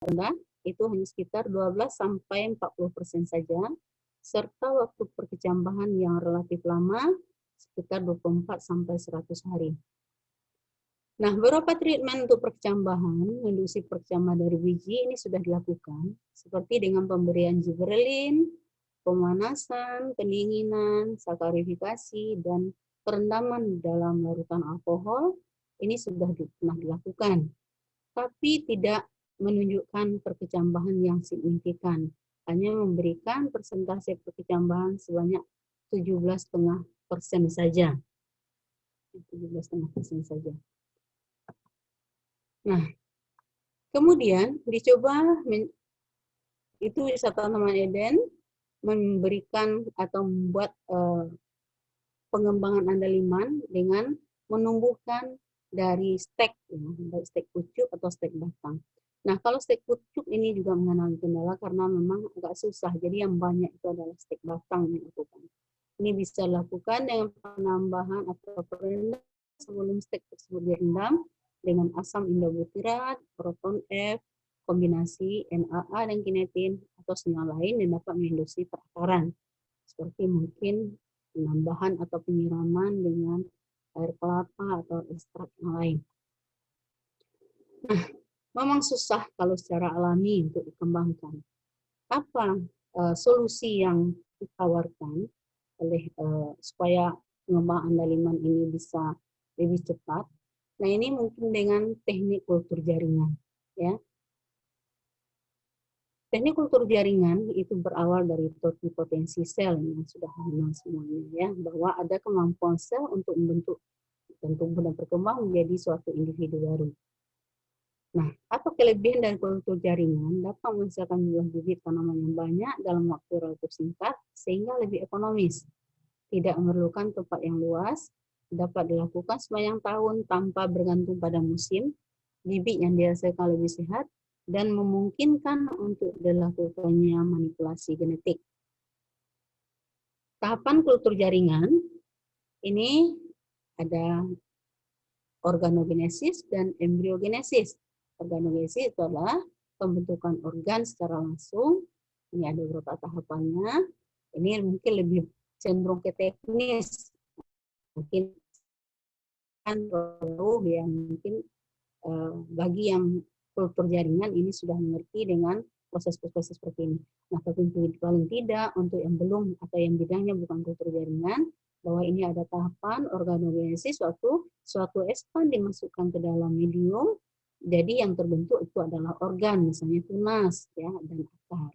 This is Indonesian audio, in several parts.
rendah, itu hanya sekitar 12-40% saja, serta waktu perkecambahan yang relatif lama, sekitar 24-100 hari. Nah, beberapa treatment untuk perkecambahan, induksi perkecambahan dari biji ini sudah dilakukan, seperti dengan pemberian gibberellin, pemanasan, pendinginan, sakarifikasi, dan perendaman dalam larutan alkohol, ini sudah pernah dilakukan. Tapi tidak menunjukkan perkecambahan yang signifikan, hanya memberikan persentase perkecambahan sebanyak 17,5% saja. 17,5% saja. Nah, kemudian dicoba itu Wisatawan Taman Eden memberikan atau membuat pengembangan andaliman dengan menumbuhkan dari stek, baik stek pucuk atau stek batang. Nah, kalau stek pucuk ini juga mengalami kendala karena memang agak susah. Jadi yang banyak itu adalah stek batang yang dilakukan. Ini bisa dilakukan dengan penambahan atau perendaman sebelum stek tersebut direndam dengan asam indobutirat, proton F, kombinasi NAA dan kinetin atau senyawa lain yang dapat menginduksi perakaran. Seperti mungkin penambahan atau penyiraman dengan air kelapa atau ekstrak yang lain. Nah, memang susah kalau secara alami untuk dikembangkan. Apa solusi yang ditawarkan oleh supaya pengembangan andaliman ini bisa lebih cepat? Nah, ini mungkin dengan teknik kultur jaringan, ya. Teknik kultur jaringan itu berawal dari totipotensi sel yang sudah mengenal semuanya, ya, bahwa ada kemampuan sel untuk membentuk dan tumbuh dan berkembang menjadi suatu individu baru. Nah, apa kelebihan dari kultur jaringan dapat menghasilkan jumlah bibit tanaman yang banyak dalam waktu relatif singkat sehingga lebih ekonomis, tidak memerlukan tempat yang luas, dapat dilakukan sepanjang tahun tanpa bergantung pada musim, bibit yang dihasilkan lebih sehat, dan memungkinkan untuk dilakukannya manipulasi genetik. Tahapan kultur jaringan ini ada organogenesis dan embriogenesis. Organogenesis itu adalah pembentukan organ secara langsung. Ini ada beberapa tahapannya. Ini mungkin lebih cenderung ke teknis. Mungkin kan perlu yang mungkin bagi yang kultur jaringan ini sudah mengerti dengan proses-proses seperti ini. Nah, tapi paling tidak untuk yang belum atau yang bidangnya bukan kultur jaringan, bahwa ini ada tahapan organogenesis, suatu expand dimasukkan ke dalam medium, jadi yang terbentuk itu adalah organ, misalnya tunas, ya, dan akar.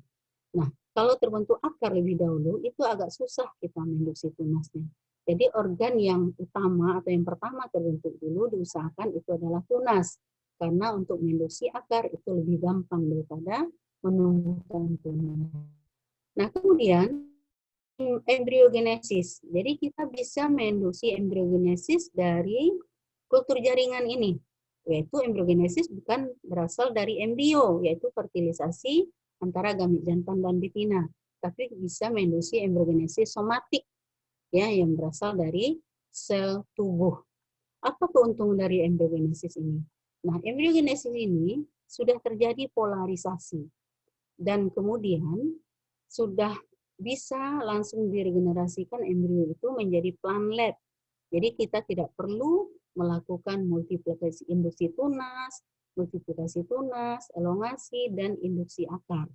Nah, kalau terbentuk akar lebih dahulu, itu agak susah kita menginduksi tunasnya. Jadi organ yang utama atau yang pertama terbentuk dulu diusahakan itu adalah tunas. Karena untuk menginduksi akar itu lebih gampang daripada menumbuhkan tunas. Nah, kemudian embriogenesis. Jadi kita bisa menginduksi embriogenesis dari kultur jaringan ini. Yaitu embriogenesis bukan berasal dari embrio, yaitu fertilisasi antara gamit jantan dan betina, tapi bisa menginduksi embriogenesis somatik, ya, yang berasal dari sel tubuh. Apa keuntungan dari embriogenesis ini? Nah, embriogenesis ini sudah terjadi polarisasi dan kemudian sudah bisa langsung diregenerasikan embrio itu menjadi plantlet. Jadi kita tidak perlu melakukan multiplikasi induksi tunas, multiplikasi tunas, elongasi, dan induksi akar.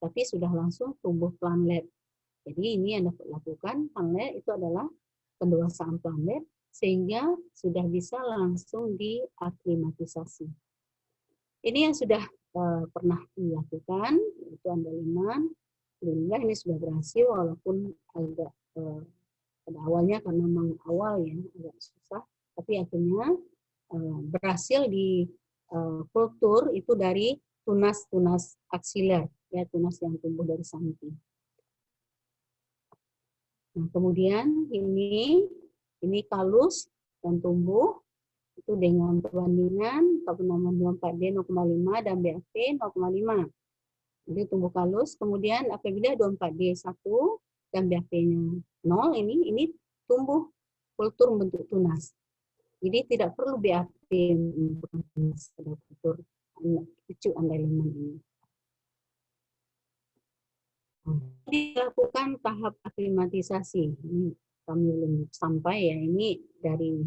Tapi sudah langsung tumbuh plantlet. Jadi ini yang dapat dilakukan plantlet itu adalah pendewasaan plantlet sehingga sudah bisa langsung diaklimatisasi. Ini yang sudah pernah dilakukan, itu andaliman. Alhamdulillah ini sudah berhasil walaupun agak pada awalnya karena memang awal ya agak susah, tapi akhirnya berhasil di kultur itu dari tunas-tunas aksiler, ya, tunas yang tumbuh dari samping. Nah, kemudian ini kalus dan tumbuh itu dengan perbandingan kebenaran 24D 0,5 dan BAP 0,5. Jadi tumbuh kalus, kemudian apabila 24D 1 dan BAP-nya 0, ini tumbuh kultur membentuk tunas. Jadi tidak perlu BAP untuk tunas pada kultur pucuk andaliman ini. Dilakukan tahap aklimatisasi. Ini kami belum sampai ya, ini dari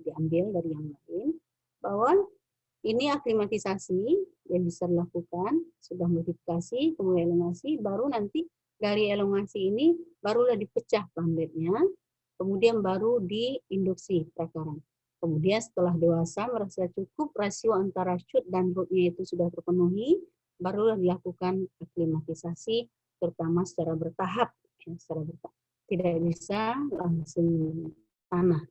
diambil dari yang lain, bahwa ini aklimatisasi yang bisa dilakukan, sudah modifikasi, kemudian elongasi, baru nanti dari elongasi ini barulah dipecah plumletnya, kemudian baru diinduksi perakaran. Kemudian setelah dewasa merasa cukup rasio antara shoot dan rootnya itu sudah terpenuhi, barulah dilakukan aklimatisasi, terutama secara bertahap. Ya, secara bertahap. Tidak bisa langsung tanah.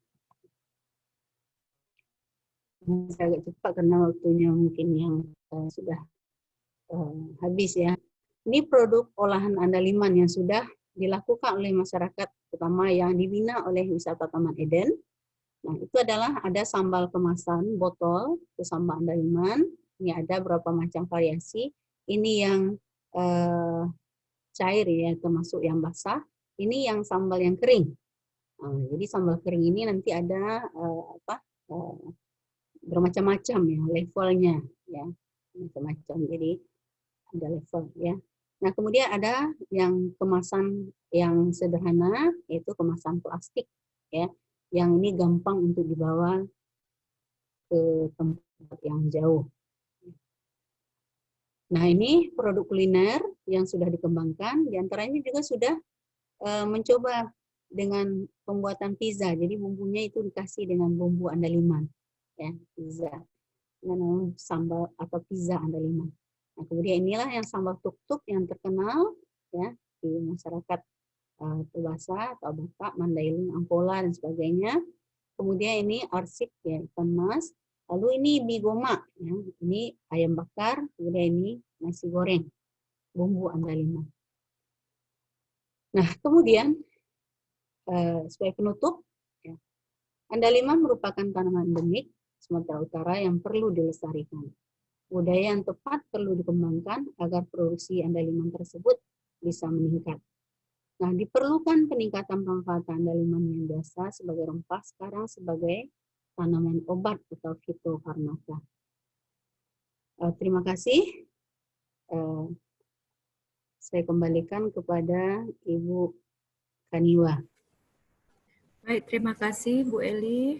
Agak cepat karena waktunya mungkin yang sudah habis ya. Ini produk olahan andaliman yang sudah dilakukan oleh masyarakat, terutama yang dibina oleh wisata Taman Eden. Nah, itu adalah ada sambal kemasan botol, itu sambal andaliman. Ini ada beberapa macam variasi. Ini yang cair ya, termasuk yang basah. Ini yang sambal yang kering. Nah, jadi sambal kering ini nanti ada bermacam-macam ya levelnya ya, macam-macam. Jadi ada level ya. Nah, kemudian ada yang kemasan yang sederhana, yaitu kemasan plastik ya, yang ini gampang untuk dibawa ke tempat yang jauh. Nah, ini produk kuliner yang sudah dikembangkan, diantaranya juga sudah mencoba dengan pembuatan pizza. Jadi bumbunya itu dikasih dengan bumbu andaliman, ya, pizza dengan sambal atau pizza andaliman. Nah, kemudian inilah yang sambal tuk-tuk yang terkenal ya di masyarakat Tubasa atau Batak, Mandailing, Angkola dan sebagainya. Kemudian ini arsik ya, ikan mas. Lalu ini mie goma, ya. Ini ayam bakar. Kemudian ini nasi goreng, bumbu andaliman. Nah, kemudian sebagai penutup, ya, andaliman merupakan tanaman endemik Sumatera Utara yang perlu dilestarikan. Budaya yang tepat perlu dikembangkan agar produksi andaliman tersebut bisa meningkat. Nah, diperlukan peningkatan pemanfaatan andaliman yang biasa sebagai rempah sekarang sebagai tanaman obat atau fitofarmaka. Terima kasih. Saya kembalikan kepada Ibu Kaniwa. Baik, terima kasih Bu Eli.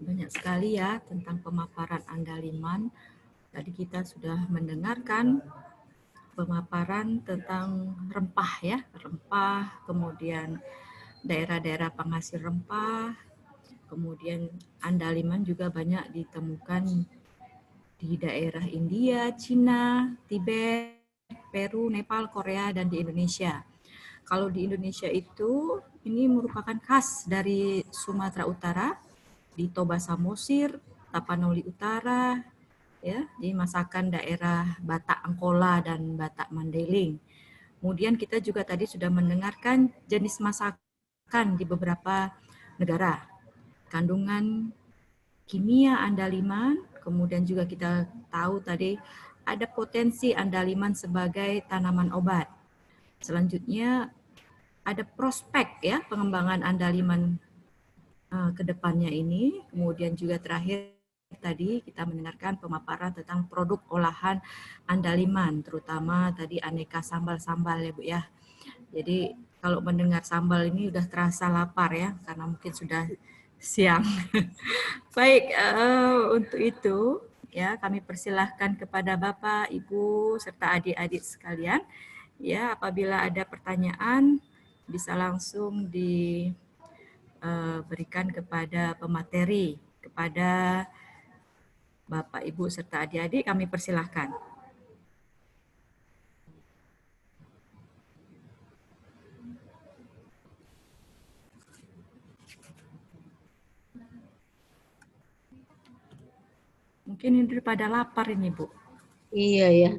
Banyak sekali ya tentang pemaparan andaliman. Tadi kita sudah mendengarkan pemaparan tentang rempah ya, rempah, kemudian daerah-daerah penghasil rempah, kemudian andaliman juga banyak ditemukan di daerah India, Cina, Tibet, Peru, Nepal, Korea, dan di Indonesia. Kalau di Indonesia itu, ini merupakan khas dari Sumatera Utara, di Toba Samosir, Tapanuli Utara, ya, di masakan daerah Batak Angkola dan Batak Mandailing. Kemudian kita juga tadi sudah mendengarkan jenis masakan di beberapa negara. Kandungan kimia andaliman, kemudian juga kita tahu tadi ada potensi andaliman sebagai tanaman obat. Selanjutnya ada prospek ya pengembangan andaliman ke depannya ini. Kemudian juga terakhir tadi kita mendengarkan pemaparan tentang produk olahan andaliman, terutama tadi aneka sambal-sambal ya Bu ya. Jadi kalau mendengar sambal ini udah terasa lapar ya, karena mungkin sudah siang. Baik, untuk itu ya kami persilahkan kepada Bapak, Ibu, serta adik-adik sekalian. Ya, apabila ada pertanyaan bisa langsung diberikan kepada pemateri, kepada Bapak, Ibu, serta adik-adik kami persilahkan. Mungkin ini pada lapar ini, Bu. Iya ya,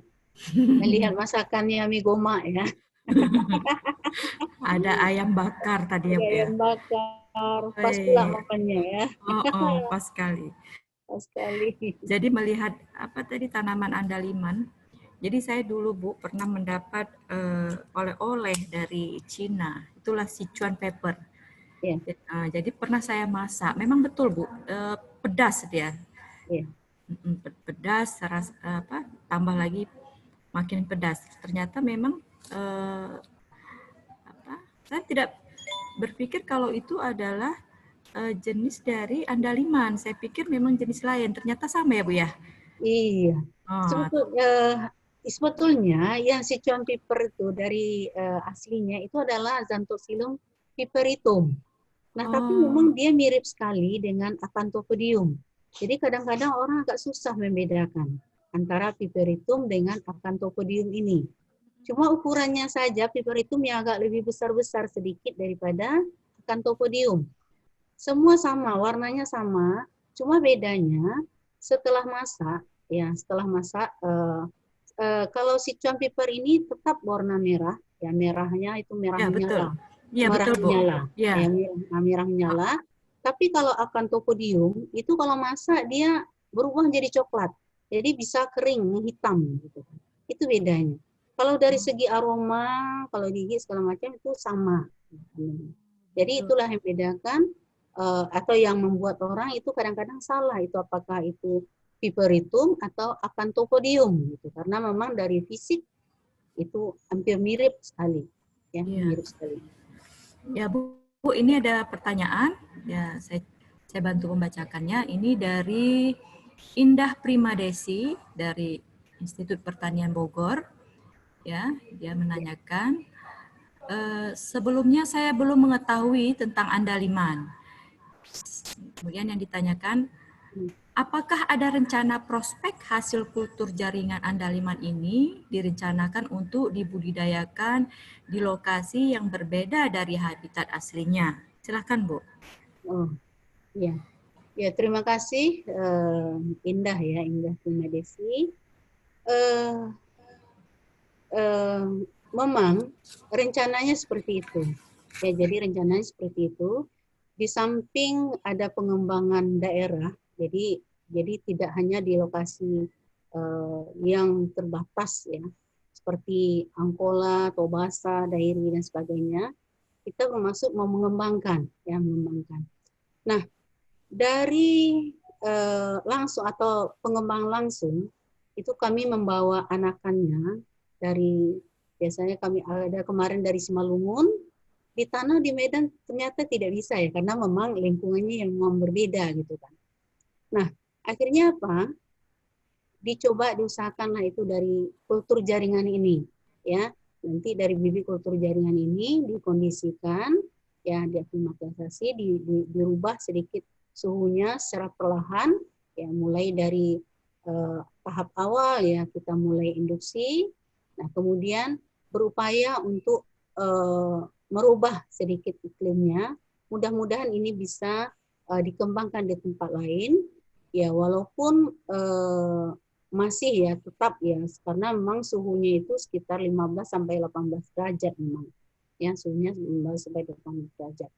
melihat masakannya mie goma ya. Ada ayam bakar tadi ya, Bu ya. Ayam bakar, pas pula momennya ya. Pas sekali. Pas sekali. Jadi melihat apa tadi tanaman andaliman. Jadi saya dulu Bu pernah mendapat oleh-oleh dari Cina. Itulah Sichuan pepper. Ya. Jadi pernah saya masak. Memang betul Bu, pedas dia. Ya. Pedas, tambah lagi makin pedas. Ternyata memang saya tidak berpikir kalau itu adalah jenis dari andaliman. Saya pikir memang jenis lain. Ternyata sama ya Bu ya? Iya. Oh, Sebetulnya yang Sichuan pepper itu dari aslinya itu adalah Xanthosillum piperitum. Nah, tapi oh, memang dia mirip sekali dengan Acanthopodium. Jadi kadang-kadang orang agak susah membedakan antara piperitum dengan Acanthopodium ini. Cuma ukurannya saja piperitum yang agak lebih besar-besar sedikit daripada Acanthopodium. Semua sama, warnanya sama, cuma bedanya setelah masak, ya setelah masak, kalau Sichuan pepper ini tetap warna merah, ya merahnya itu merah ya betul. menyala, Ya merah betul Bu. menyala, ya Ya. merah menyala. Tapi kalau Acanthopodium itu kalau masak dia berubah jadi coklat, jadi bisa kering, menghitam gitu. Itu bedanya. Kalau dari segi aroma, kalau gigi segala macam itu sama. Jadi Betul. itulah yang membedakan atau yang membuat orang itu kadang-kadang salah itu apakah itu piperitum atau Acanthopodium gitu karena memang dari fisik itu hampir mirip sekali ya Ya. mirip sekali. Ya Bu, ini ada pertanyaan. Ya, saya bantu membacakannya. Ini dari Indah Primadesi dari Institut Pertanian Bogor. Ya, dia menanyakan, sebelumnya saya belum mengetahui tentang andaliman. Kemudian yang ditanyakan, apakah ada rencana prospek hasil kultur jaringan andaliman ini direncanakan untuk dibudidayakan di lokasi yang berbeda dari habitat aslinya? Silakan Bu. Oh ya ya terima kasih Indah ya Indah Prima Desi. Eh, eh, Memang rencananya seperti itu ya jadi rencananya seperti itu di samping ada pengembangan daerah jadi tidak hanya di lokasi yang terbatas ya seperti Angkola, Tobasa, Dairi dan sebagainya kita termasuk mau mengembangkan ya mengembangkan. Nah dari langsung atau pengembang langsung itu kami membawa anakannya dari biasanya kami ada kemarin dari Simalungun di tanah di Medan ternyata tidak bisa ya karena memang lingkungannya yang memang berbeda gitu kan. Nah akhirnya apa? Dicoba diusahakanlah itu dari kultur jaringan ini ya nanti dari bibit kultur jaringan ini dikondisikan ya diaklimatisasi dirubah sedikit suhunya secara perlahan ya mulai dari tahap awal ya kita mulai induksi nah kemudian berupaya untuk merubah sedikit iklimnya mudah-mudahan ini bisa dikembangkan di tempat lain ya walaupun masih ya tetap ya karena memang suhunya itu sekitar 15 sampai 18 derajat memang ya suhunya 15 sampai 18 derajat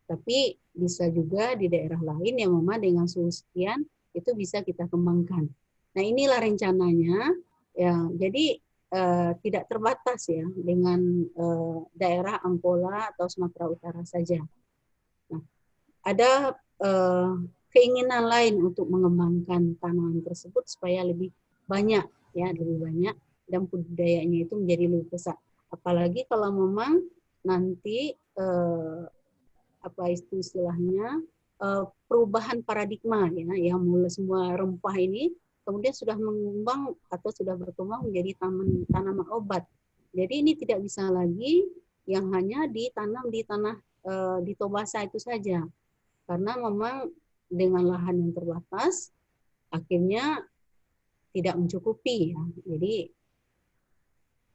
tapi bisa juga di daerah lain yang memang dengan suhu sekian itu bisa kita kembangkan nah inilah rencananya ya jadi tidak terbatas ya dengan daerah Angkola atau Sumatera Utara saja nah ada keinginan lain untuk mengembangkan tanaman tersebut supaya lebih banyak ya lebih banyak dan budidayanya itu menjadi lebih besar apalagi kalau memang nanti apa istilahnya perubahan paradigma ya yang mulai semua rempah ini kemudian sudah mengembang atau sudah berkembang menjadi tanaman obat jadi ini tidak bisa lagi yang hanya ditanam di tanah di Tobasa itu saja karena memang dengan lahan yang terbatas akhirnya tidak mencukupi ya. Jadi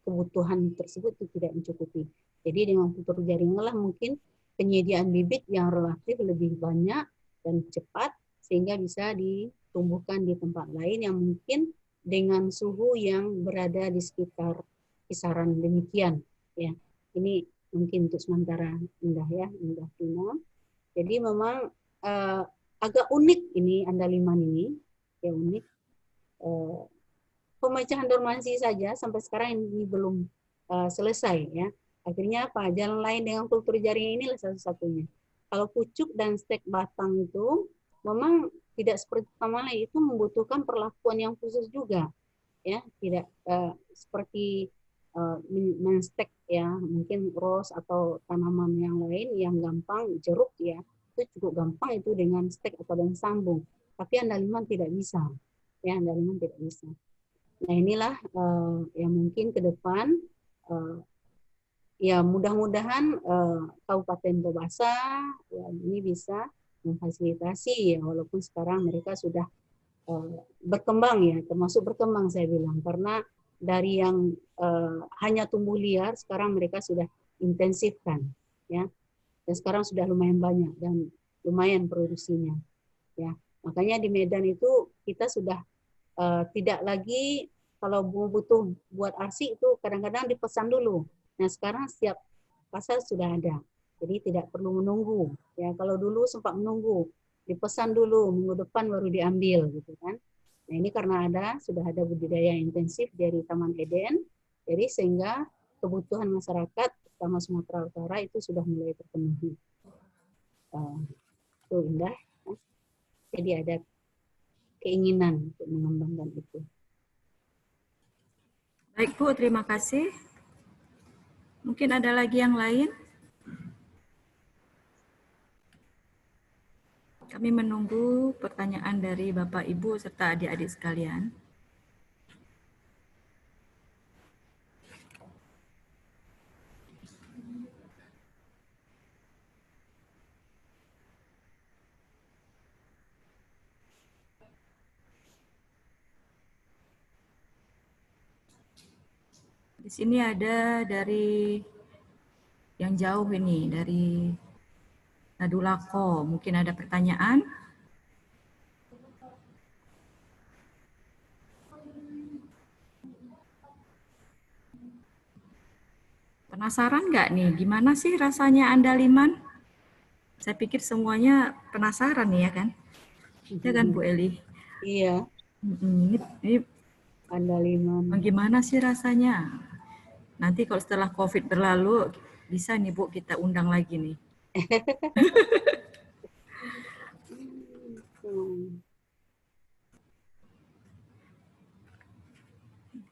kebutuhan tersebut itu tidak mencukupi. Jadi dengan kultur jaringan lah mungkin penyediaan bibit yang relatif lebih banyak dan cepat sehingga bisa ditumbuhkan di tempat lain yang mungkin dengan suhu yang berada di sekitar kisaran demikian ya. Ini mungkin untuk sementara Indah ya, Indah Tino. Jadi memang agak unik ini andaliman ini, ya unik. Pemecahan dormansi saja sampai sekarang ini belum selesai ya. Akhirnya apa? Jalan lain dengan kultur jaring inilah satu-satunya. Kalau pucuk dan stek batang itu memang tidak seperti tamalan itu membutuhkan perlakuan yang khusus juga ya. Tidak seperti menstek ya, mungkin rose atau tanaman yang lain yang gampang, jeruk ya, itu cukup gampang itu dengan stek atau dengan sambung. Tapi andaliman tidak bisa, ya andaliman tidak bisa. Nah inilah yang mungkin ke depan ya mudah-mudahan Kabupaten Tobasa ya, ini bisa memfasilitasi ya, walaupun sekarang mereka sudah berkembang ya, termasuk berkembang saya bilang, karena dari yang hanya tumbuh liar sekarang mereka sudah intensifkan ya, dan sekarang sudah lumayan banyak dan lumayan produksinya ya. Makanya di Medan itu kita sudah tidak lagi kalau butuh buat arsi itu kadang-kadang dipesan dulu. Nah sekarang setiap pasar sudah ada, jadi tidak perlu menunggu ya. Kalau dulu sempat menunggu, dipesan dulu minggu depan baru diambil gitu kan. Nah ini karena sudah ada budidaya intensif dari Taman Eden, jadi sehingga kebutuhan masyarakat terutama Sumatera Utara itu sudah mulai terpenuhi. Itu indah. Jadi ada keinginan untuk mengembangkan itu. Baik Bu, terima kasih. Mungkin ada lagi yang lain? Kami menunggu pertanyaan dari Bapak, Ibu, serta adik-adik sekalian. Di sini ada dari yang jauh ini, dari Nadulako. Mungkin ada pertanyaan? Penasaran nggak nih, gimana sih rasanya andaliman? Saya pikir semuanya penasaran nih ya kan? Ya kan Bu Eli? Iya. Ini andaliman. Gimana sih rasanya? Nanti kalau setelah COVID berlalu, bisa nih Bu kita undang lagi nih.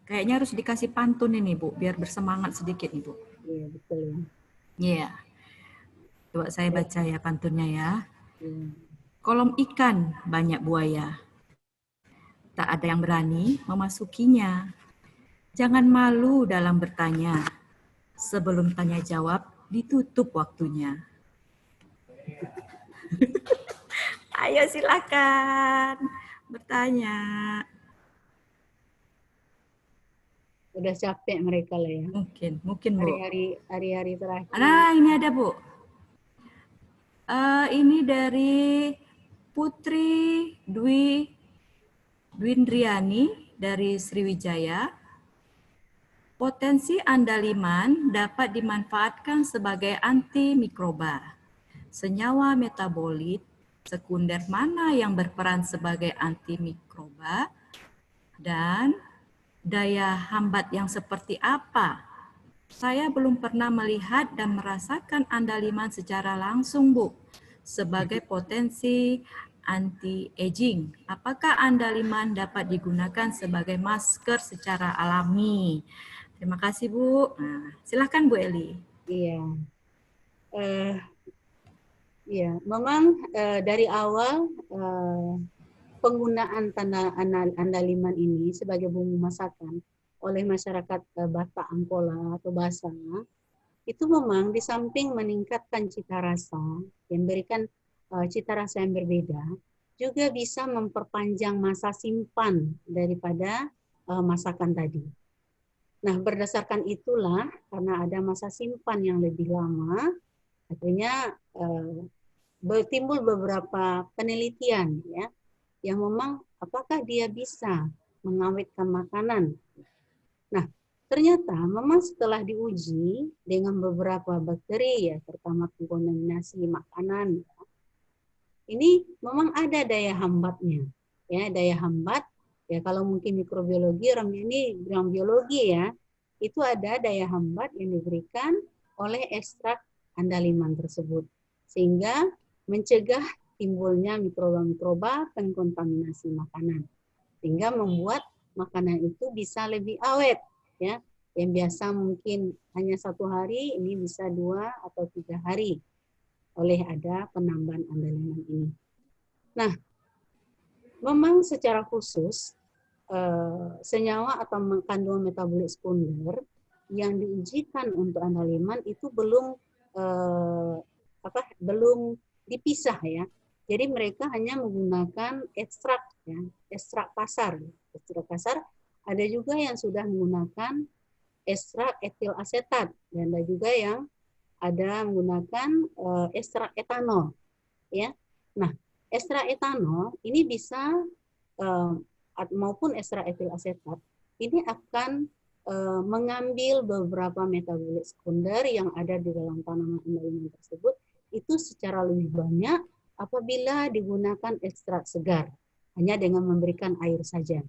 Kayaknya harus dikasih pantun ini Bu, biar bersemangat sedikit nih Bu. Iya betul ya. Iya. Coba saya baca ya pantunnya ya. Kolom ikan banyak buaya. Tak ada yang berani memasukinya. Jangan malu dalam bertanya. Sebelum tanya jawab, ditutup waktunya. Ayo silakan bertanya. Udah capek mereka lah ya. Mungkin Bu. Hari-hari terakhir. Nah ini ada Bu. Ini dari Putri Dwindriani dari Sriwijaya. Potensi andaliman dapat dimanfaatkan sebagai antimikroba. Senyawa metabolit sekunder mana yang berperan sebagai antimikroba dan daya hambat yang seperti apa? Saya belum pernah melihat dan merasakan andaliman secara langsung, Bu, sebagai potensi anti-aging. Apakah andaliman dapat digunakan sebagai masker secara alami? Terima kasih, Bu. Nah, silakan Bu Eli. Iya. Ya, memang dari awal penggunaan andaliman ini sebagai bumbu masakan oleh masyarakat Batak Angkola atau Basa itu memang di samping meningkatkan cita rasa, memberikan cita rasa yang berbeda, juga bisa memperpanjang masa simpan daripada masakan tadi. Nah, berdasarkan itulah karena ada masa simpan yang lebih lama, akhirnya timbul beberapa penelitian ya yang memang apakah dia bisa mengawetkan makanan. Nah, ternyata memang setelah diuji dengan beberapa bakteri ya, terutama kontaminasi makanan, ya, ini memang ada daya hambatnya. Ya, daya hambat ya kalau mungkin mikrobiologi, orang ini bilang biologi ya, itu ada daya hambat yang diberikan oleh ekstrak andaliman tersebut. Sehingga mencegah timbulnya mikroba-mikroba pengkontaminasi makanan. Sehingga membuat makanan itu bisa lebih awet. ya. Yang biasa mungkin hanya 1 hari, ini bisa 2 atau 3 hari oleh ada penambahan andaliman ini. Nah, memang secara khusus senyawa atau kandungan metabolit sekunder yang diujikan untuk andaliman itu belum dipisah ya. Jadi mereka hanya menggunakan ekstrak ya, ekstrak kasar. Ekstrak kasar ada juga yang sudah menggunakan ekstrak etil asetat dan ada juga yang ada menggunakan ekstrak etanol ya. Nah, ekstrak etanol ini bisa maupun ekstrak etil asetat ini akan mengambil beberapa metabolit sekunder yang ada di dalam tanaman andaliman tersebut itu secara lebih banyak apabila digunakan ekstrak segar hanya dengan memberikan air saja.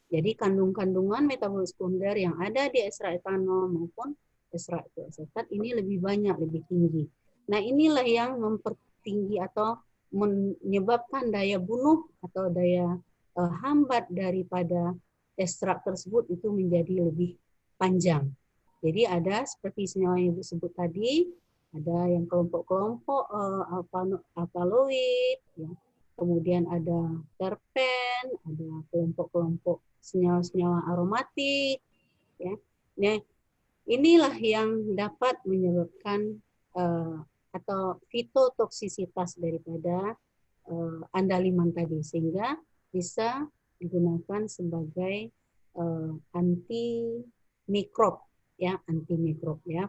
Jadi kandungan metabolit sekunder yang ada di ekstrak etanol maupun ekstrak etil asetat ini lebih banyak, lebih tinggi. Nah, inilah yang mempertinggi atau menyebabkan daya bunuh atau daya hambat daripada ekstrak tersebut itu menjadi lebih panjang. Jadi ada seperti senyawa yang disebut tadi, ada yang kelompok-kelompok alkaloid, ya. Kemudian ada terpen, ada kelompok-kelompok senyawa-senyawa aromatik, ya. Nah, inilah yang dapat menyebabkan atau fitotoksisitas daripada andaliman tadi sehingga bisa digunakan sebagai anti mikrob ya,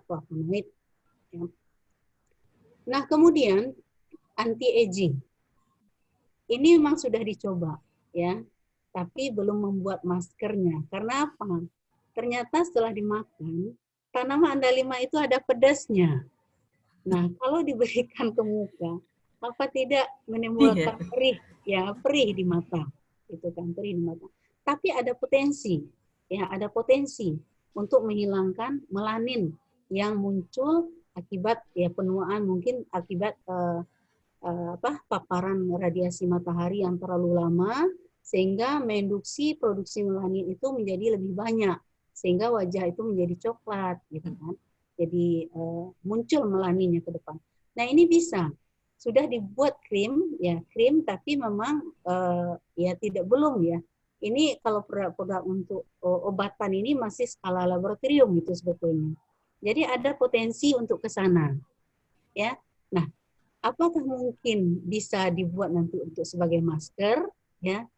flavonoid ya. Nah, kemudian anti aging. Ini memang sudah dicoba ya, tapi belum membuat maskernya. Karena apa? Ternyata setelah dimakan, tanaman andalima itu ada pedasnya. Nah, kalau diberikan ke muka, apa tidak menimbulkan perih, ya perih di mata, itu kan perih di mata. Tapi ada potensi, ya ada potensi untuk menghilangkan melanin yang muncul akibat ya penuaan mungkin akibat paparan radiasi matahari yang terlalu lama sehingga menginduksi produksi melanin itu menjadi lebih banyak sehingga wajah itu menjadi coklat gitu kan. Jadi muncul melaninnya ke depan. Nah, ini bisa sudah dibuat krim ya, krim tapi memang ya tidak belum ya. Ini kalau produk untuk obatan ini masih skala laboratorium itu sebetulnya. Jadi ada potensi untuk ke sana. Ya. Nah, apakah mungkin bisa dibuat nanti untuk sebagai masker ya?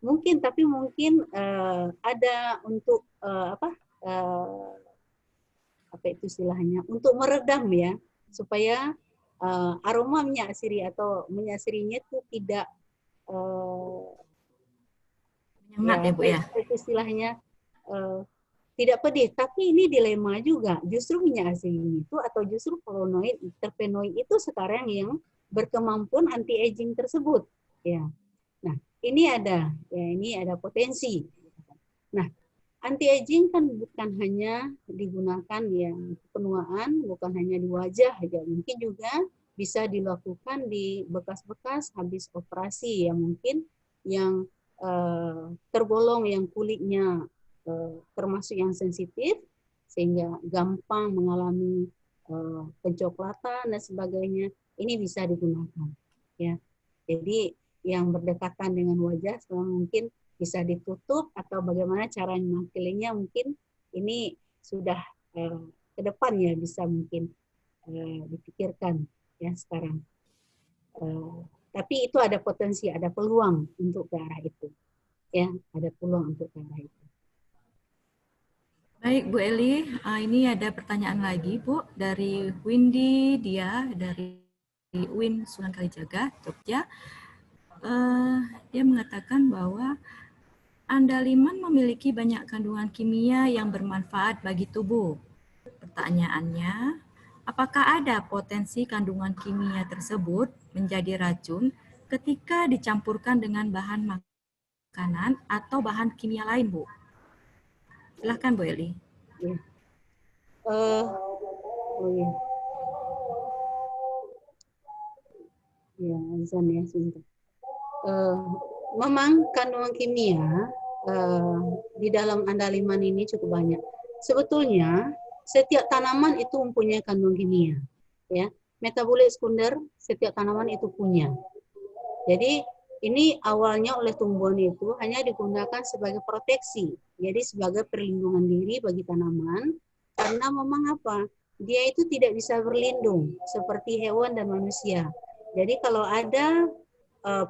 Mungkin, tapi mungkin ada untuk apa itu istilahnya untuk meredam ya supaya aroma minyak asiri atau minyak asirinya itu tidak menyengat ya Bu ya. Istilahnya tidak pedih, tapi ini dilema juga. Justru minyak asiri itu atau justru flavonoid, terpenoid itu sekarang yang berkemampuan anti aging tersebut. Ya. Nah, ini ada potensi. Nah, anti aging kan bukan hanya digunakan ya penuaan, bukan hanya di wajah aja, mungkin juga bisa dilakukan di bekas-bekas habis operasi ya mungkin yang tergolong yang kulitnya termasuk yang sensitif sehingga gampang mengalami pencoklatan dan sebagainya, ini bisa digunakan ya. Jadi yang berdekatan dengan wajah mungkin bisa ditutup atau bagaimana cara memakainya mungkin ini sudah ke depan ya bisa mungkin dipikirkan ya sekarang. Tapi itu ada potensi, ada peluang untuk ke arah itu. Ya, ada peluang untuk ke arah itu. Baik Bu Eli, ini ada pertanyaan lagi Bu dari Windy dia dari UIN Sunan Kalijaga, Jogja. Dia mengatakan bahwa andaliman memiliki banyak kandungan kimia yang bermanfaat bagi tubuh. Pertanyaannya, apakah ada potensi kandungan kimia tersebut menjadi racun ketika dicampurkan dengan bahan makanan atau bahan kimia lain, Bu? Silahkan Bu Eli. Ya. Ya. Ya, azan ya sebentar. Memang kandungan kimia di dalam andaliman ini cukup banyak. Sebetulnya setiap tanaman itu mempunyai kandung kimia, ya. Metabolit sekunder setiap tanaman itu punya. Jadi ini awalnya oleh tumbuhan itu hanya digunakan sebagai proteksi, jadi sebagai perlindungan diri bagi tanaman, karena memang apa? Dia itu tidak bisa berlindung seperti hewan dan manusia. Jadi kalau ada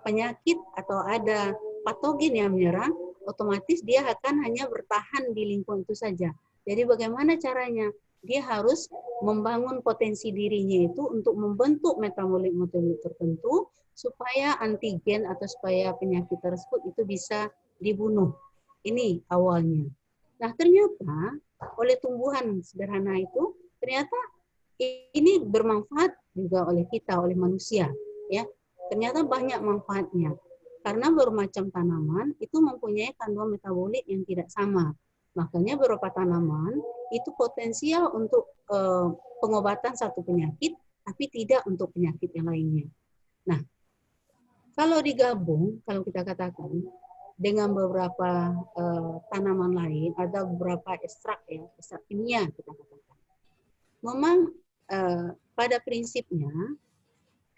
penyakit atau ada patogen yang menyerang, otomatis dia akan hanya bertahan di lingkungan itu saja. Jadi bagaimana caranya? Dia harus membangun potensi dirinya itu untuk membentuk metabolit-metabolit tertentu supaya antigen atau supaya penyakit tersebut itu bisa dibunuh. Ini awalnya. Nah, ternyata oleh tumbuhan sederhana itu ternyata ini bermanfaat juga oleh kita, oleh manusia, ya. Ternyata banyak manfaatnya. Karena bermacam tanaman itu mempunyai kandungan metabolit yang tidak sama. Makanya beberapa tanaman itu potensial untuk pengobatan satu penyakit, tapi tidak untuk penyakit yang lainnya. Nah, kalau digabung, kalau kita katakan dengan beberapa tanaman lain, ada beberapa ekstrak ya, ekstrak kimia kita katakan. Memang pada prinsipnya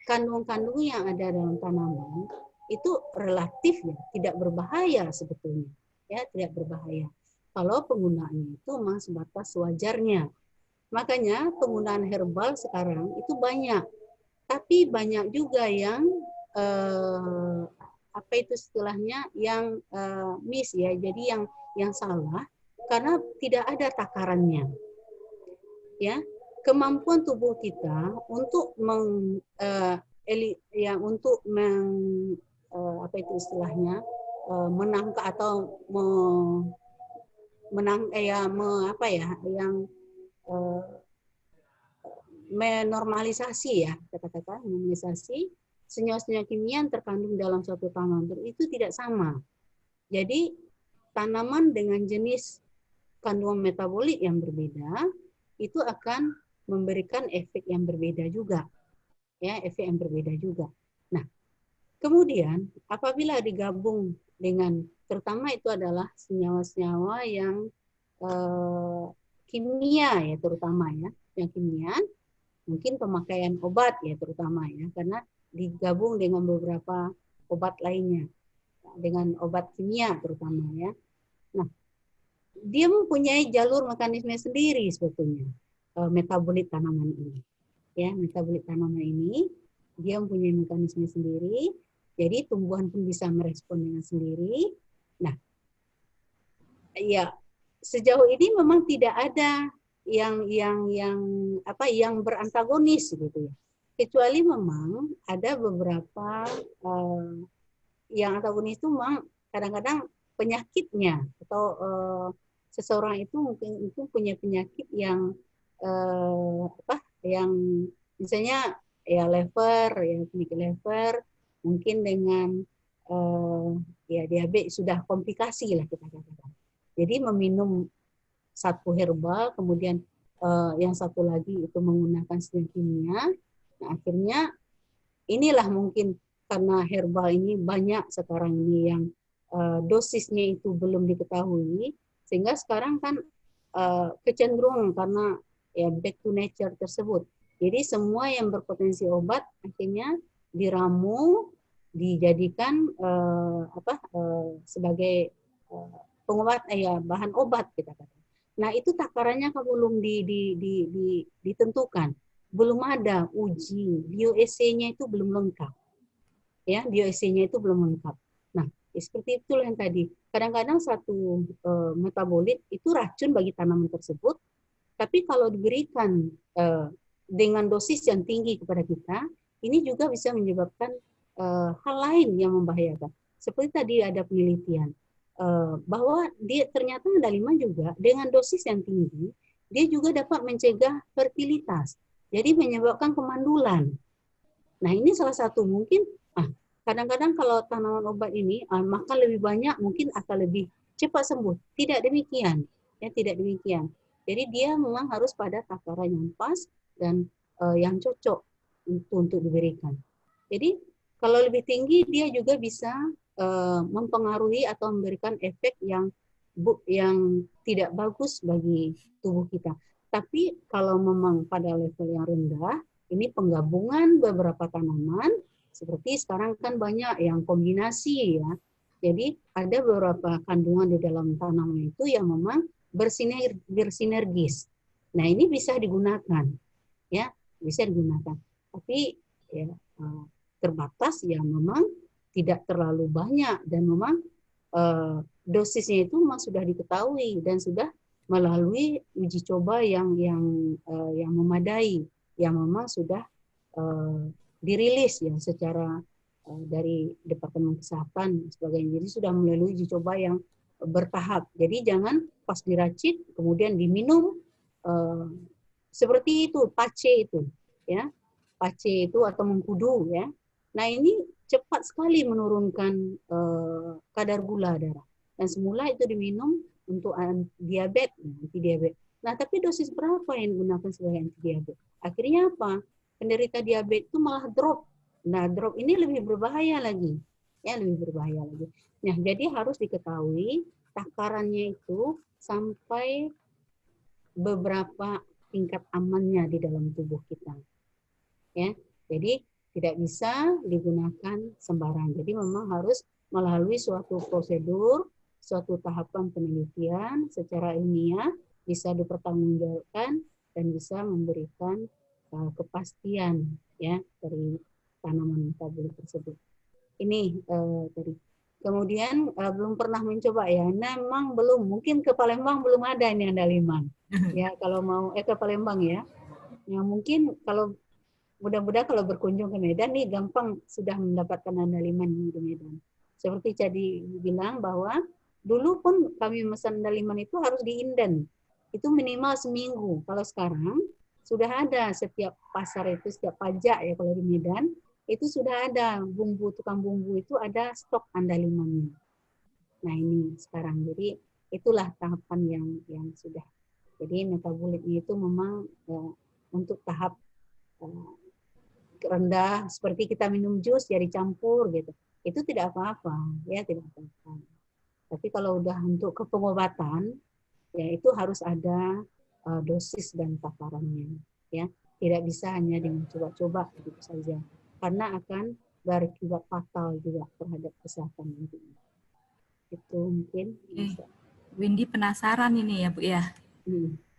kandung-kandung yang ada dalam tanaman itu relatif ya tidak berbahaya sebetulnya, ya tidak berbahaya. Kalau penggunaannya itu memang sebatas wajarnya. Makanya penggunaan herbal sekarang itu banyak, tapi banyak juga yang apa itu istilahnya yang miss ya, jadi yang salah karena tidak ada takarannya, ya. Kemampuan tubuh kita untuk apa itu istilahnya menangkap atau yang menormalisasi ya, kata-kata normalisasi senyawa-senyawa kimia yang terkandung dalam suatu tanaman itu tidak sama. Jadi tanaman dengan jenis kandungan metabolit yang berbeda itu akan memberikan efek yang berbeda juga, ya, efek yang berbeda juga. Nah, kemudian apabila digabung dengan terutama itu adalah senyawa-senyawa yang kimia ya, terutama ya, yang kimia, mungkin pemakaian obat ya terutama ya, karena digabung dengan beberapa obat lainnya, dengan obat kimia terutama ya. Nah, dia mempunyai jalur mekanisme sendiri sebetulnya, metabolit tanaman ini. Ya, metabolit tanaman ini dia mempunyai mekanisme sendiri, jadi tumbuhan pun bisa merespon dengan sendiri. Nah, ya sejauh ini memang tidak ada yang berantagonis gitu ya. Kecuali memang ada beberapa yang antagonis itu memang kadang-kadang penyakitnya atau seseorang itu mungkin itu punya penyakit yang yang misalnya ya lever, ya penyakit lever, mungkin dengan ya diabetes sudah komplikasi lah kita katakan. Jadi meminum satu herbal, kemudian yang satu lagi itu menggunakan senyawa kimia. Nah, akhirnya inilah mungkin karena herbal ini banyak sekarang ini yang dosisnya itu belum diketahui, sehingga sekarang kan kecenderungan karena ya back to nature tersebut. Jadi semua yang berpotensi obat akhirnya diramu, dijadikan sebagai pengobat bahan obat kita katakan. Nah, itu takarannya belum ditentukan. Belum ada uji, bioessay-nya itu belum lengkap. Ya, bioessay-nya itu belum lengkap. Nah, seperti itulah yang tadi. Kadang-kadang satu metabolit itu racun bagi tanaman tersebut, tapi kalau diberikan dengan dosis yang tinggi kepada kita, ini juga bisa menyebabkan hal lain yang membahayakan. Seperti tadi ada penelitian bahwa dia ternyata andaliman juga dengan dosis yang tinggi, dia juga dapat mencegah fertilitas. Jadi menyebabkan kemandulan. Nah, ini salah satu mungkin kadang-kadang kalau tanaman obat ini maka lebih banyak mungkin akan lebih cepat sembuh. Tidak demikian. Ya, tidak demikian. Jadi dia memang harus pada takaran yang pas dan yang cocok untuk diberikan. Jadi kalau lebih tinggi dia juga bisa mempengaruhi atau memberikan efek yang tidak bagus bagi tubuh kita. Tapi kalau memang pada level yang rendah, ini penggabungan beberapa tanaman, seperti sekarang kan banyak yang kombinasi ya. Jadi ada beberapa kandungan di dalam tanaman itu yang memang bersinergis. Nah ini bisa digunakan, ya bisa digunakan. Tapi ya terbatas ya memang tidak terlalu banyak dan memang dosisnya itu memang sudah diketahui dan sudah melalui uji coba yang memadai, yang memang sudah dirilis ya secara dari Departemen Kesehatan sebagainya. Jadi sudah melalui uji coba yang bertahap. Jadi jangan pas diracik kemudian diminum seperti itu, pace itu, ya, pace itu atau mengkudu ya. Nah ini cepat sekali menurunkan kadar gula darah. Dan semula itu diminum untuk diabetes, anti diabetes. Nah tapi dosis berapa yang digunakan sebagai anti diabetes? Akhirnya apa? Penderita diabetes itu malah drop. Nah drop ini lebih berbahaya lagi, ya lebih berbahaya lagi. Nah jadi harus diketahui takarannya itu sampai beberapa tingkat amannya di dalam tubuh kita. Ya, jadi tidak bisa digunakan sembarang. Jadi memang harus melalui suatu prosedur, suatu tahapan penelitian secara ilmiah, bisa dipertanggungjawabkan dan bisa memberikan kepastian ya dari tanaman metabolik tersebut. Ini tadi. Kemudian belum pernah mencoba ya. Memang belum. Mungkin ke Palembang belum ada ini andaliman. Ya kalau mau ke Palembang ya. Ya mungkin kalau mudah-mudahan kalau berkunjung ke Medan nih gampang sudah mendapatkan andaliman di Medan. Seperti tadi bilang bahwa dulu pun kami memesan andaliman itu harus diinden. Itu minimal seminggu. Kalau sekarang sudah ada setiap pasar itu, setiap pajak ya kalau di Medan, itu sudah ada bumbu, tukang bumbu itu ada stok andalimannya. Nah ini sekarang. Jadi itulah tahapan yang sudah. Jadi metaboliknya itu memang untuk tahap rendah seperti kita minum jus ya dicampur gitu. Itu tidak apa-apa, ya tidak apa-apa. Tapi kalau udah untuk ke pengobatan ya itu harus ada dosis dan takarannya, ya. Tidak bisa hanya dengan coba-coba gitu saja. Karena akan berakibat fatal juga terhadap kesehatan nantinya. Itu mungkin bisa. Windy penasaran ini ya Bu ya.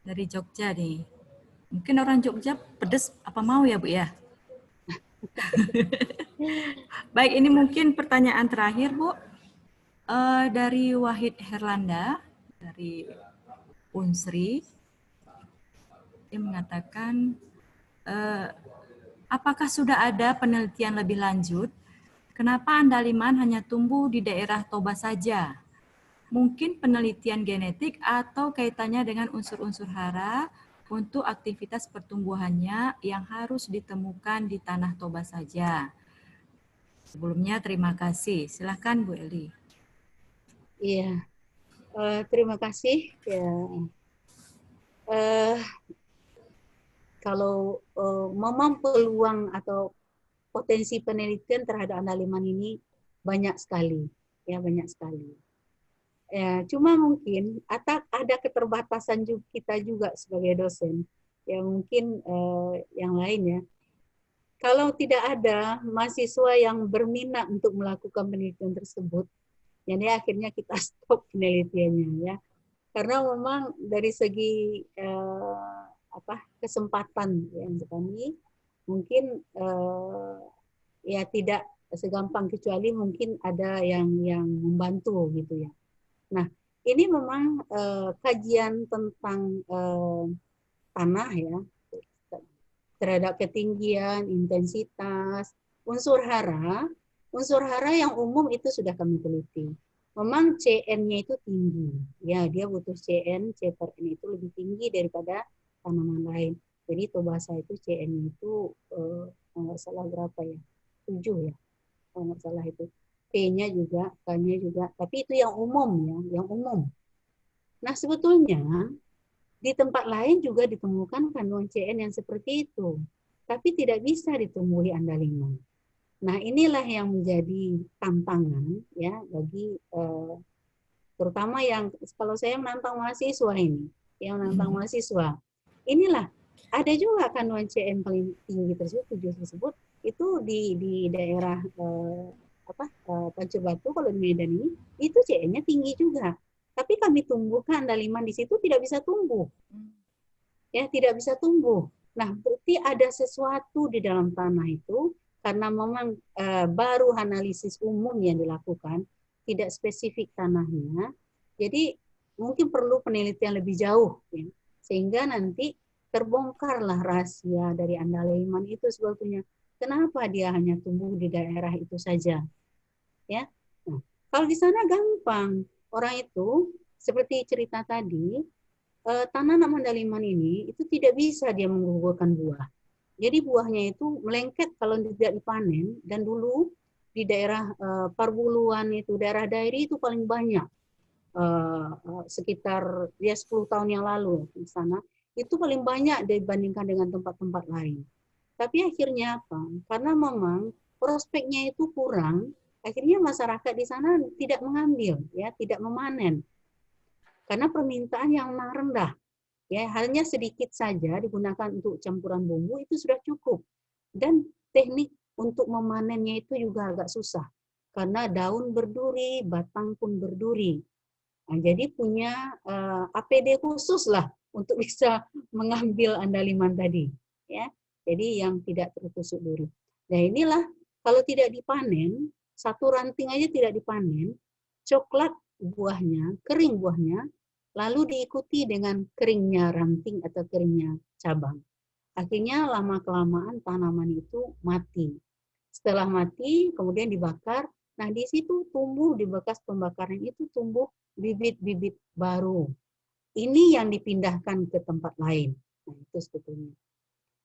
Dari Jogja nih. Mungkin orang Jogja pedes apa mau ya Bu ya? Baik, ini mungkin pertanyaan terakhir Bu. Dari Wahid Herlanda, dari Unsri, dia mengatakan, apakah sudah ada penelitian lebih lanjut? Kenapa andaliman hanya tumbuh di daerah Toba saja? Mungkin penelitian genetik atau kaitannya dengan unsur-unsur hara untuk aktivitas pertumbuhannya yang harus ditemukan di tanah Toba saja. Sebelumnya terima kasih. Silahkan Bu Eli. Iya, terima kasih. Ya. Kalau memang peluang atau potensi penelitian terhadap andaliman ini banyak sekali, ya banyak sekali. Ya, cuma mungkin ada keterbatasan juga kita juga sebagai dosen, ya mungkin yang lain ya. Kalau tidak ada mahasiswa yang berminat untuk melakukan penelitian tersebut, jadi akhirnya kita stop penelitiannya ya. Karena memang dari segi kesempatan yang kami mungkin ya tidak segampang kecuali mungkin ada yang membantu gitu ya. Nah ini memang kajian tentang tanah ya terhadap ketinggian, intensitas, unsur hara yang umum itu sudah kami teliti. Memang CN-nya itu tinggi, ya dia butuh CN, C per N itu lebih tinggi daripada tanaman lain. Jadi tobasa itu CN-nya itu nggak salah berapa ya, 7 ya, kalau nggak salah itu. P-nya juga, K-nya juga, tapi itu yang umum ya, yang umum. Nah sebetulnya di tempat lain juga ditemukan kandungan CN yang seperti itu, tapi tidak bisa ditumbuhi andaliman. Nah, inilah yang menjadi tantangan ya bagi terutama yang kalau saya menantang mahasiswa ini, yang menantang mahasiswa. Inilah ada juga kandungan CN paling tinggi tersebut, 7 tersebut itu di daerah Pancur Batu kalau di Medan ini itu CN-nya tinggi juga. Tapi kami tumbuhkan andaliman di situ tidak bisa tumbuh. Ya, tidak bisa tumbuh. Nah, berarti ada sesuatu di dalam tanah itu karena memang baru analisis umum yang dilakukan, tidak spesifik tanahnya. Jadi mungkin perlu penelitian lebih jauh, ya, sehingga nanti terbongkarlah rahasia dari andaliman itu sebetulnya. Kenapa dia hanya tumbuh di daerah itu saja? Ya, nah, kalau di sana gampang. Orang itu seperti cerita tadi, tanaman andaliman ini itu tidak bisa dia menggugurkan buah. Jadi buahnya itu melengket kalau tidak dipanen, dan dulu di daerah Parbuluan itu, daerah Dairi itu paling banyak, sekitar ya 10 tahun yang lalu di sana, itu paling banyak dibandingkan dengan tempat-tempat lain. Tapi akhirnya apa? Karena memang prospeknya itu kurang, akhirnya masyarakat di sana tidak mengambil, ya, tidak memanen. Karena permintaan yang rendah. Ya, hanya sedikit saja digunakan untuk campuran bumbu itu sudah cukup. Dan teknik untuk memanennya itu juga agak susah. Karena daun berduri, batang pun berduri. Nah, jadi punya APD khusus lah untuk bisa mengambil andaliman tadi. Ya, jadi yang tidak tertusuk duri. Nah, inilah kalau tidak dipanen, satu ranting aja tidak dipanen, coklat buahnya, kering buahnya, lalu diikuti dengan keringnya ranting atau keringnya cabang. Akhirnya lama-kelamaan tanaman itu mati. Setelah mati, kemudian dibakar. Nah, di situ tumbuh, di bekas pembakaran itu tumbuh bibit-bibit baru. Ini yang dipindahkan ke tempat lain. Nah, itu sebetulnya.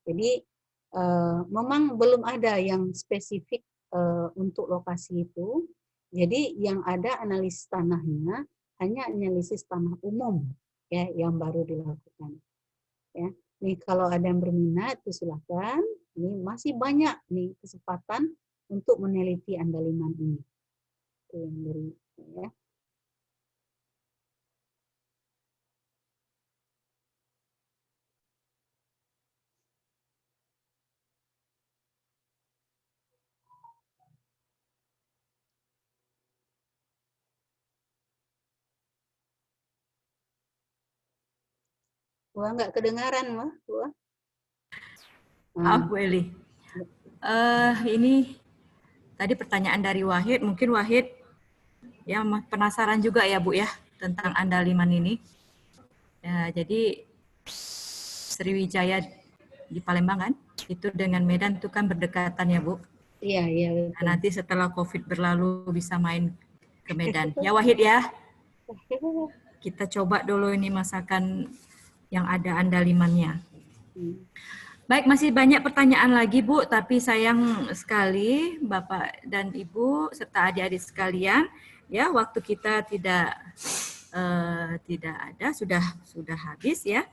Jadi, memang belum ada yang spesifik untuk lokasi itu. Jadi, yang ada analisis tanahnya hanya analisis tanah umum, ya, yang baru dilakukan. Ya, nih kalau ada yang berminat itu silakan. Ini masih banyak nih kesempatan untuk meneliti andaliman ini. Itu yang dari ya. Wah, nggak kedengaran, Wah. Wah. Maaf Nah, Bu Eli. Ini tadi pertanyaan dari Wahid. Mungkin Wahid ya penasaran juga ya Bu ya tentang andaliman ini. Ya, jadi Sriwijaya di Palembang kan, itu dengan Medan itu kan berdekatan ya Bu. iya, iya Nah, betul. nanti setelah COVID berlalu bisa main ke Medan. Ya Wahid ya, kita coba dulu ini masakan yang ada andalimannya. Baik, masih banyak pertanyaan lagi Bu, tapi sayang sekali Bapak dan Ibu serta adik-adik sekalian, ya waktu kita tidak ada, sudah habis ya.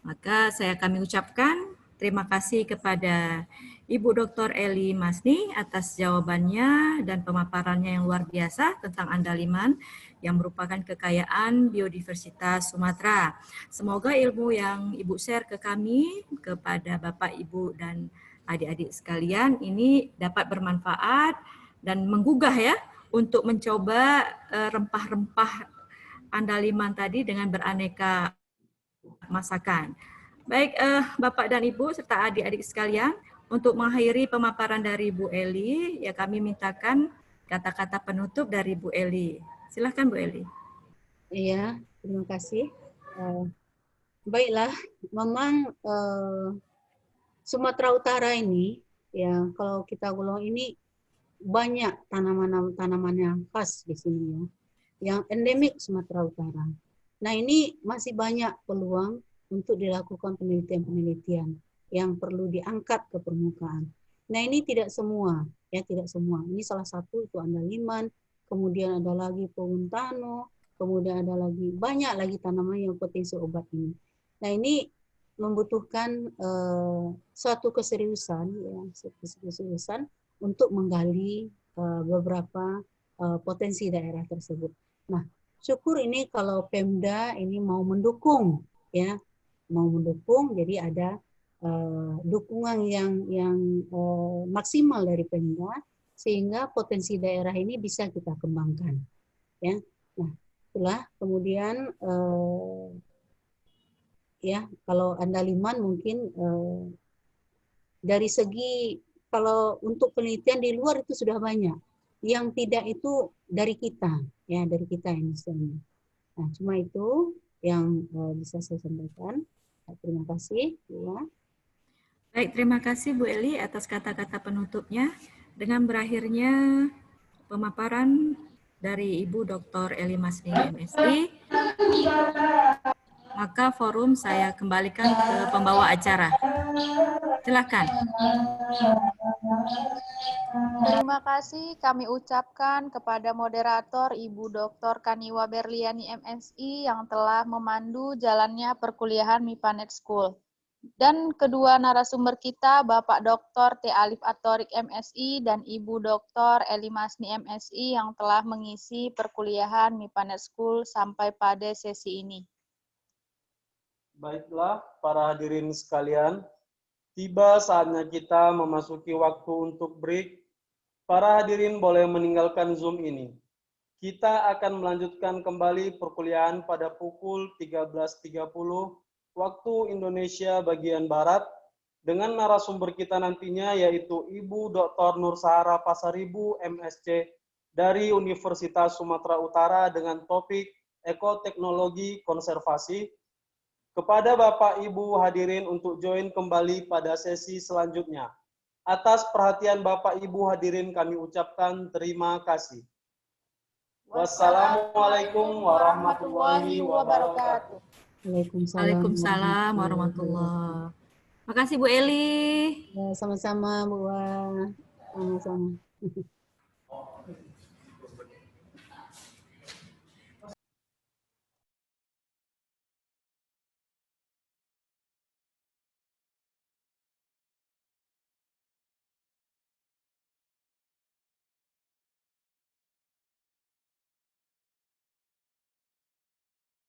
Maka kami ucapkan terima kasih kepada Ibu Dr. Eli Masni atas jawabannya dan pemaparannya yang luar biasa tentang andaliman yang merupakan kekayaan biodiversitas Sumatera. Semoga ilmu yang Ibu share ke kami, kepada Bapak, Ibu, dan adik-adik sekalian ini dapat bermanfaat dan menggugah ya untuk mencoba rempah-rempah andaliman tadi dengan beraneka masakan. Baik, Bapak dan Ibu serta adik-adik sekalian, untuk mengakhiri pemaparan dari Bu Eli, ya kami mintakan kata-kata penutup dari Bu Eli. Silakan Bu Eli. Iya, terima kasih. Baiklah, memang Sumatera Utara ini, ya kalau kita ulang ini banyak tanaman-tanaman yang khas di sini ya, yang endemik Sumatera Utara. Nah, ini masih banyak peluang untuk dilakukan penelitian-penelitian yang perlu diangkat ke permukaan. Nah, ini tidak semua, ya tidak semua. Ini salah satu itu andaliman, kemudian ada lagi pohon tano, kemudian ada lagi banyak lagi tanaman yang potensi obat ini. Nah, ini membutuhkan suatu keseriusan, ya, suatu keseriusan untuk menggali beberapa potensi daerah tersebut. Nah, syukur ini kalau Pemda ini mau mendukung, ya, mau mendukung, jadi ada dukungan yang maksimal dari Pemda sehingga potensi daerah ini bisa kita kembangkan, ya. Nah, itulah kemudian ya kalau Andaliman mungkin dari segi kalau untuk penelitian di luar itu sudah banyak, yang tidak itu dari kita, ya dari kita ini sebenarnya. Nah, cuma itu yang bisa saya sampaikan. Terima kasih, ya. Baik, terima kasih Bu Eli atas kata-kata penutupnya. Dengan berakhirnya pemaparan dari Ibu Dr. Eli Masni, MSI, maka forum saya kembalikan ke pembawa acara. Silakan. Terima kasih kami ucapkan kepada moderator Ibu Dr. Kaniwa Berliani MSI yang telah memandu jalannya perkuliahan MIPANET School. Dan kedua narasumber kita Bapak Dr. T. Alif Atorik MSI dan Ibu Dr. Eli Masni MSI yang telah mengisi perkuliahan MIPANET School sampai pada sesi ini. Baiklah para hadirin sekalian, tiba saatnya kita memasuki waktu untuk break. Para hadirin boleh meninggalkan Zoom ini. Kita akan melanjutkan kembali perkuliahan pada pukul 13.30 waktu Indonesia bagian Barat dengan narasumber kita nantinya yaitu Ibu Dr. Nur Sahara Pasaribu MSc dari Universitas Sumatera Utara dengan topik Ekoteknologi Konservasi. Kepada Bapak Ibu hadirin untuk join kembali pada sesi selanjutnya. Atas perhatian Bapak Ibu hadirin kami ucapkan terima kasih. Wassalamualaikum warahmatullahi wabarakatuh. Waalaikumsalam warahmatullahi wabarakatuh. Terima kasih Bu Eli. Sama-sama Bu. Sama-sama.